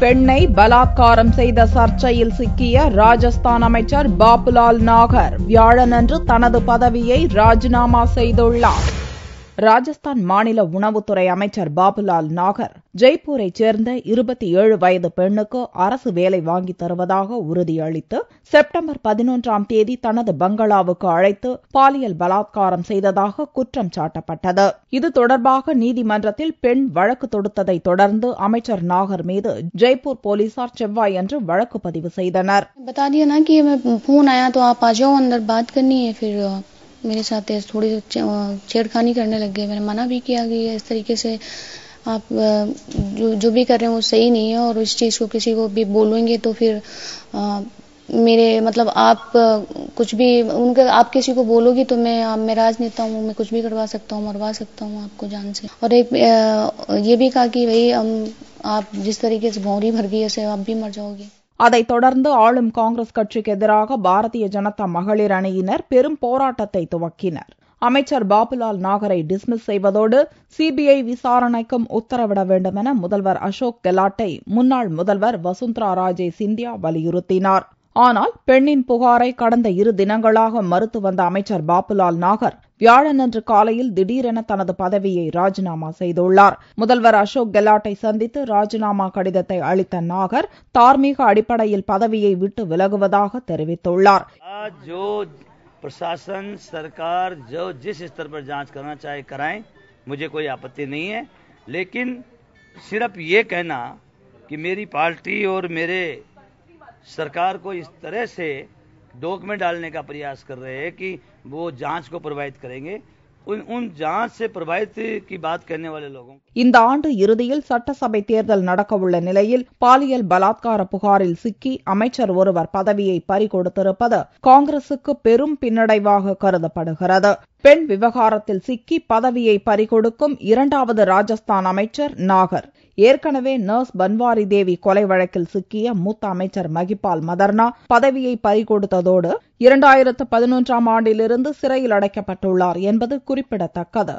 பெண்ணை பலாத்காரம் செய்த சர்ச்சையில் சிக்கிய ராஜஸ்தான் அமைச்சர் பாபுலால் நாகர் வியாழனன்று தனது பதவியை ராஜினாமா செய்துள்ளார். ராஜஸ்தான் மாநில உணவுத்துறை அமைச்சர் பாபுலால் நாகர் ஜெய்ப்பூரைச் சேர்ந்த 27 வயது பெண்ணுக்கு அரசு வேலை வாங்கித் தருவதாக உறுதியளித்து செப்டம்பர் 11ஆம் தேதி தனது பங்களாவுக்கு அழைத்து பாலியல் பலாத்காரம் செய்ததாக குற்றம் சாட்டப்பட்டது. இது தொடர்பாக நீதிமன்றத்தில் பெண் வழக்கு தொடுத்ததைத் தொடர்ந்து அமைச்சர் நாகர் மீது ஜெய்ப்பூர் போலீசார் செவ்வாயன்று வழக்கு பதிவு செய்தனர். मेरे साथ थोड़ी छेड़खानी करने लग गए. मैंने मना भी किया कि इस तरीके से आप जो भी कर रहे हैं वो सही नहीं है और इस चीज को किसी को भी बोलेंगे तो फिर मेरे मतलब आप कुछ भी उनके आप किसी को बोलोगी तो मैं राजनेता हूँ, मैं कुछ भी करवा सकता हूँ, मरवा सकता हूँ आपको जान से. और एक ये भी कहा कि भाई आप जिस तरीके से भौंरी भर गई ऐसे आप भी मर जाओगी. அதைத் தொடர்ந்து ஆளும் காங்கிரஸ் கட்சிக்கு எதிராக பாரதிய ஜனதா மகளிர் அணியினர் பெரும் போராட்டத்தை துவக்கினர். அமைச்சர் பாபுலால் நாகரை டிஸ்மிஸ் செய்வதோடு சிபிஐ விசாரணைக்கும் உத்தரவிட வேண்டும் என முதல்வர் அசோக் கெலாட்டை முன்னாள் முதல்வர் வசுந்தரா ராஜே சிந்தியா வலியுறுத்தினார். ஆனால் பெண்ணின் புகாரை கடந்த 2 தினங்களாக மறுத்து வந்த அமைச்சர் பாபுலால் நாகர் வியாழனன்று காலையில் திடீரென தனது பதவியை ராஜினாமா செய்துள்ளார். முதல்வர் அசோக் கெலாட்டை சந்தித்து ராஜினாமா கடிதத்தை அளித்த நாகர் தார்மீக அடிப்படையில் பதவியை விட்டு விலகுவதாக தெரிவித்துள்ளார். प्रशासन सरकार जो जिस स्तर पर जांच करना चाहे कराएं, मुझे कोई आपत्ति नहीं है. लेकिन सिर्फ ये कहना कि मेरी पार्टी और मेरे सरकार को इस तरह से डॉक्यूमेंट डालने का प्रयास कर रहे हैं कि वो जांच को प्रभावित करेंगे, उन जांच से प्रभावित की बात करने वाले लोगों. இந்த ஆண்டு இறுதியில் சட்டசபை தேர்தல் நடக்கவுள்ள நிலையில் பாலியல் பலாத்கார புகாரில் சிக்கி அமைச்சர் ஒருவர் பதவியை பறிகொடுத்திருப்பது காங்கிரசுக்கு பெரும் பின்னடைவாக கருதப்படுகிறது. பெண் விவகாரத்தில் சிக்கி பதவியை பறிகொடுக்கும் 2வது ராஜஸ்தான் அமைச்சர் நாகர். ஏற்கனவே நர்ஸ் பன்வாரி தேவி கொலை வழக்கில் சிக்கிய மூத்த அமைச்சர் மகிபால் மதர்னா பதவியை பறிகொடுத்ததோடு 2011ஆம் ஆண்டிலிருந்து சிறையில் அடைக்கப்பட்டுள்ளார் என்பது குறிப்பிடத்தக்கது.